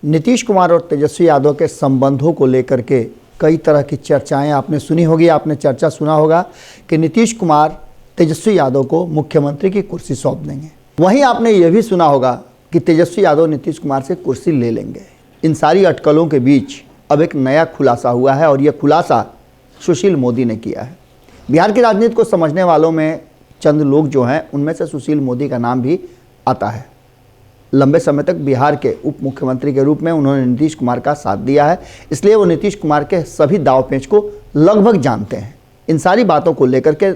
नीतीश कुमार और तेजस्वी यादव के संबंधों को लेकर के कई तरह की चर्चाएं आपने सुनी होगी। आपने चर्चा सुना होगा कि नीतीश कुमार तेजस्वी यादव को मुख्यमंत्री की कुर्सी सौंप देंगे। वहीं आपने यह भी सुना होगा कि तेजस्वी यादव नीतीश कुमार से कुर्सी ले लेंगे। इन सारी अटकलों के बीच अब एक नया खुलासा हुआ है और यह खुलासा सुशील मोदी ने किया है। बिहार की राजनीति को समझने वालों में चंद लोग जो हैं उनमें से सुशील मोदी का नाम भी आता है। लंबे समय तक बिहार के उप मुख्यमंत्री के रूप में उन्होंने नीतीश कुमार का साथ दिया है, इसलिए वो नीतीश कुमार के सभी दाव पेच को लगभग जानते हैं। इन सारी बातों को लेकर के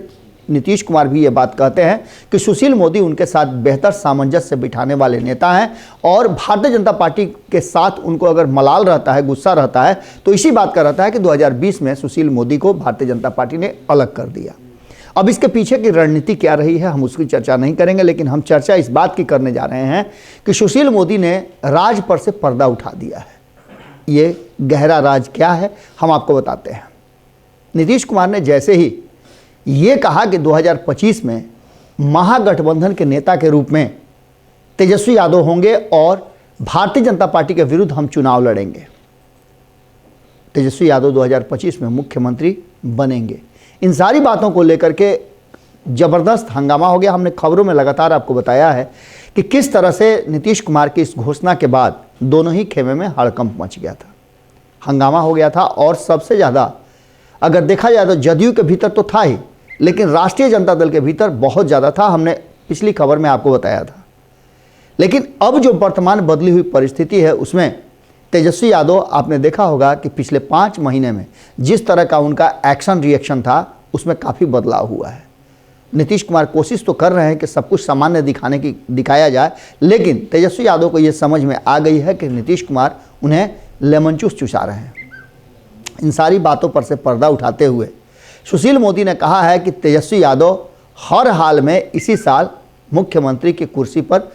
नीतीश कुमार भी ये बात कहते हैं कि सुशील मोदी उनके साथ बेहतर सामंजस्य बिठाने वाले नेता हैं और भारतीय जनता पार्टी के साथ उनको अगर मलाल रहता है, गुस्सा रहता है, तो इसी बात का रहता है कि 2020 में सुशील मोदी को भारतीय जनता पार्टी ने अलग कर दिया। अब इसके पीछे की रणनीति क्या रही है हम उसकी चर्चा नहीं करेंगे, लेकिन हम चर्चा इस बात की करने जा रहे हैं कि सुशील मोदी ने राज पर से पर्दा उठा दिया है। ये गहरा राज क्या है हम आपको बताते हैं। नीतीश कुमार ने जैसे ही ये कहा कि 2025 में महागठबंधन के नेता के रूप में तेजस्वी यादव होंगे और भारतीय जनता पार्टी के विरुद्ध हम चुनाव लड़ेंगे, तेजस्वी यादव 2025 में मुख्यमंत्री बनेंगे, इन सारी बातों को लेकर के ज़बरदस्त हंगामा हो गया। हमने खबरों में लगातार आपको बताया है कि किस तरह से नीतीश कुमार की इस घोषणा के बाद दोनों ही खेमे में हड़कंप मच गया था, हंगामा हो गया था। और सबसे ज़्यादा अगर देखा जाए तो जदयू के भीतर तो था ही, लेकिन राष्ट्रीय जनता दल के भीतर बहुत ज़्यादा था। हमने पिछली खबर में आपको बताया था। लेकिन अब जो वर्तमान बदली हुई परिस्थिति है उसमें तेजस्वी यादव, आपने देखा होगा कि पिछले 5 महीने में जिस तरह का उनका एक्शन रिएक्शन था उसमें काफ़ी बदलाव हुआ है। नीतीश कुमार कोशिश तो कर रहे हैं कि सब कुछ सामान्य दिखाया जाए, लेकिन तेजस्वी यादव को ये समझ में आ गई है कि नीतीश कुमार उन्हें लेमन जूस चुसा रहे हैं। इन सारी बातों पर से पर्दा उठाते हुए सुशील मोदी ने कहा है कि तेजस्वी यादव हर हाल में इसी साल मुख्यमंत्री की कुर्सी पर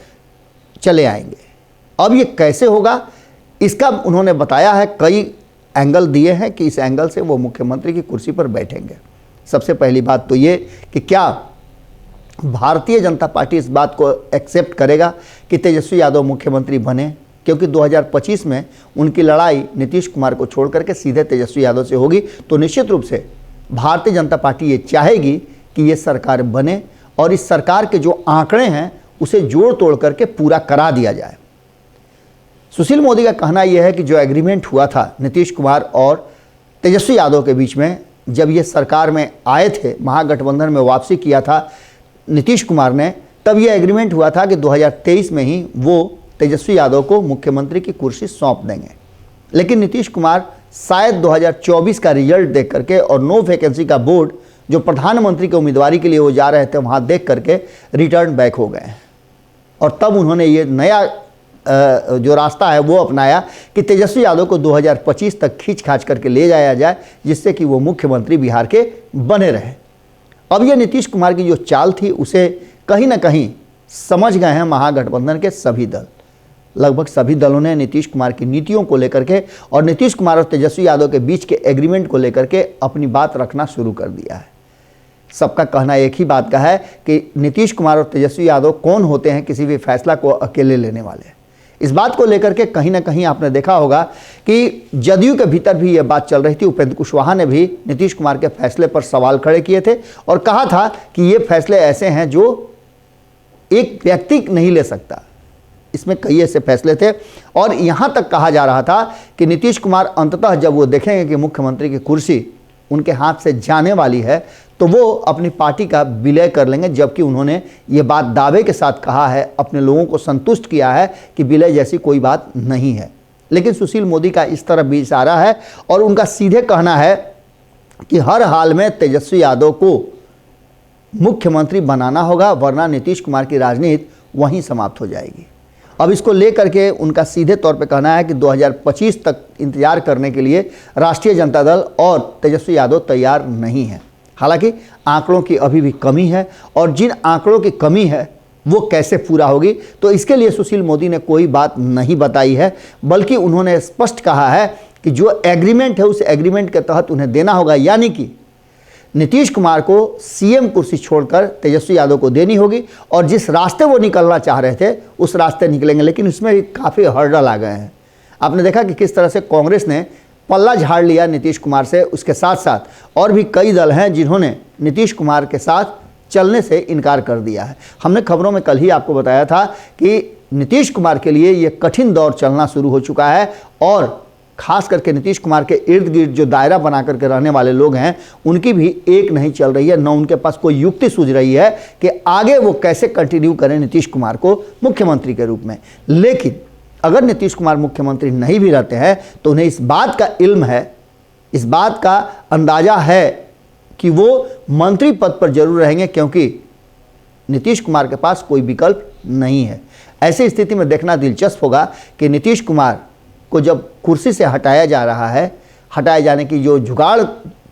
चले आएंगे। अब ये कैसे होगा इसका उन्होंने बताया है, कई एंगल दिए हैं कि इस एंगल से वो मुख्यमंत्री की कुर्सी पर बैठेंगे। सबसे पहली बात तो ये कि क्या भारतीय जनता पार्टी इस बात को एक्सेप्ट करेगा कि तेजस्वी यादव मुख्यमंत्री बने, क्योंकि 2025 में उनकी लड़ाई नीतीश कुमार को छोड़ करके सीधे तेजस्वी यादव से होगी। तो निश्चित रूप से भारतीय जनता पार्टी ये चाहेगी कि ये सरकार बने और इस सरकार के जो आंकड़े हैं उसे जोड़ तोड़ करके पूरा करा दिया जाए। सुशील मोदी का कहना यह है कि जो एग्रीमेंट हुआ था नीतीश कुमार और तेजस्वी यादव के बीच में, जब ये सरकार में आए थे, महागठबंधन में वापसी किया था नीतीश कुमार ने, तब ये एग्रीमेंट हुआ था कि 2023 में ही वो तेजस्वी यादव को मुख्यमंत्री की कुर्सी सौंप देंगे। लेकिन नीतीश कुमार शायद 2024 का रिजल्ट देख करके और नो वैकेंसी का बोर्ड जो प्रधानमंत्री की उम्मीदवारी के लिए वो जा रहे थे वहाँ देख करके रिटर्न बैक हो गए हैं और तब उन्होंने ये नया जो रास्ता है वो अपनाया कि तेजस्वी यादव को 2025 तक खींच खाच करके ले जाया जाए, जिससे कि वो मुख्यमंत्री बिहार के बने रहे। अब ये नीतीश कुमार की जो चाल थी उसे कहीं ना कहीं समझ गए हैं महागठबंधन के सभी दल। लगभग सभी दलों ने नीतीश कुमार की नीतियों को लेकर के और नीतीश कुमार और तेजस्वी यादव के बीच के एग्रीमेंट को लेकर के अपनी बात रखना शुरू कर दिया है। सबका कहना एक ही बात का है कि नीतीश कुमार और तेजस्वी यादव कौन होते हैं किसी भी फैसला को अकेले लेने वाले। इस बात को लेकर के कहीं ना कहीं आपने देखा होगा कि जदयू के भीतर भी ये बात चल रही थी। उपेंद्र कुशवाहा ने भी नीतीश कुमार के फैसले पर सवाल खड़े किए थे और कहा था कि ये फैसले ऐसे हैं जो एक व्यक्ति नहीं ले सकता, इसमें कई ऐसे फैसले थे। और यहाँ तक कहा जा रहा था कि नीतीश कुमार अंततः जब वो देखेंगे कि मुख्यमंत्री की कुर्सी उनके हाथ से जाने वाली है तो वो अपनी पार्टी का विलय कर लेंगे, जबकि उन्होंने ये बात दावे के साथ कहा है, अपने लोगों को संतुष्ट किया है कि विलय जैसी कोई बात नहीं है। लेकिन सुशील मोदी का इस तरफ भी इशारा है और उनका सीधे कहना है कि हर हाल में तेजस्वी यादव को मुख्यमंत्री बनाना होगा, वरना नीतीश कुमार की राजनीति वहीं समाप्त हो जाएगी। अब इसको लेकर के उनका सीधे तौर पे कहना है कि 2025 तक इंतजार करने के लिए राष्ट्रीय जनता दल और तेजस्वी यादव तैयार नहीं है। हालांकि आंकड़ों की अभी भी कमी है और जिन आंकड़ों की कमी है वो कैसे पूरा होगी, तो इसके लिए सुशील मोदी ने कोई बात नहीं बताई है, बल्कि उन्होंने स्पष्ट कहा है कि जो एग्रीमेंट है उस एग्रीमेंट के तहत उन्हें देना होगा, यानी कि नीतीश कुमार को सीएम कुर्सी छोड़कर तेजस्वी यादव को देनी होगी और जिस रास्ते वो निकलना चाह रहे थे उस रास्ते निकलेंगे। लेकिन इसमें काफ़ी हर्डल आ गए हैं। आपने देखा कि किस तरह से कांग्रेस ने पल्ला झाड़ लिया नीतीश कुमार से। उसके साथ साथ और भी कई दल हैं जिन्होंने नीतीश कुमार के साथ चलने से इनकार कर दिया है। हमने खबरों में कल ही आपको बताया था कि नीतीश कुमार के लिए ये कठिन दौर चलना शुरू हो चुका है और खास करके नीतीश कुमार के इर्द गिर्द जो दायरा बना करके रहने वाले लोग हैं उनकी भी एक नहीं चल रही है, न उनके पास कोई युक्ति सूझ रही है कि आगे वो कैसे कंटिन्यू करें नीतीश कुमार को मुख्यमंत्री के रूप में। लेकिन अगर नीतीश कुमार मुख्यमंत्री नहीं भी रहते हैं तो उन्हें इस बात का इल्म है, इस बात का अंदाजा है कि वो मंत्री पद पर जरूर रहेंगे, क्योंकि नीतीश कुमार के पास कोई विकल्प नहीं है। ऐसी स्थिति में देखना दिलचस्प होगा कि नीतीश कुमार को जब कुर्सी से हटाया जा रहा है, हटाए जाने की जो जुगाड़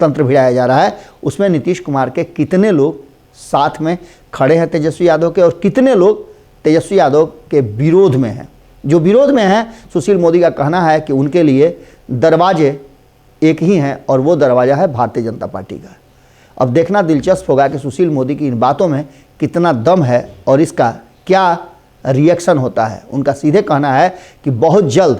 तंत्र भिड़ाया जा रहा है, उसमें नीतीश कुमार के कितने लोग साथ में खड़े हैं तेजस्वी यादव के और कितने लोग तेजस्वी यादव के विरोध में हैं। जो विरोध में हैं, सुशील मोदी का कहना है कि उनके लिए दरवाजे एक ही हैं और वो दरवाज़ा है भारतीय जनता पार्टी का। अब देखना दिलचस्प होगा कि सुशील मोदी की इन बातों में कितना दम है और इसका क्या रिएक्शन होता है। उनका सीधे कहना है कि बहुत जल्द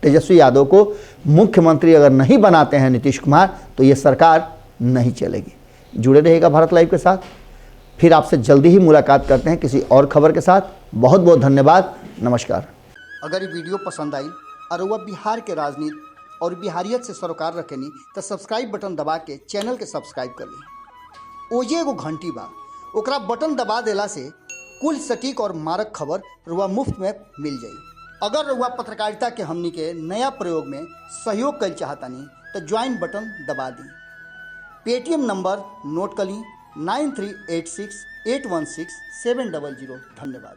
तेजस्वी यादव को मुख्यमंत्री अगर नहीं बनाते हैं नीतीश कुमार तो ये सरकार नहीं चलेगी। जुड़े रहिएगा भारत लाइव के साथ। फिर आपसे जल्दी ही मुलाकात करते हैं किसी और खबर के साथ। बहुत बहुत धन्यवाद। नमस्कार। अगर ये वीडियो पसंद आई और वह बिहार के राजनीति और बिहारियत से सरोकार रखेनी तो सब्सक्राइब बटन दबा के चैनल के सब्सक्राइब कर ली। ओजे एगो घंटी बा, ओकरा बटन दबा देला से कुल सटीक और मारक खबर रुआ मुफ्त में मिल जाई। अगर रुआ पत्रकारिता के हमनी के नया प्रयोग में सहयोग कर चाहतानी तो ज्वाइन बटन दबा दी। पेटीएम नंबर नोट कर ली 9386816700। धन्यवाद।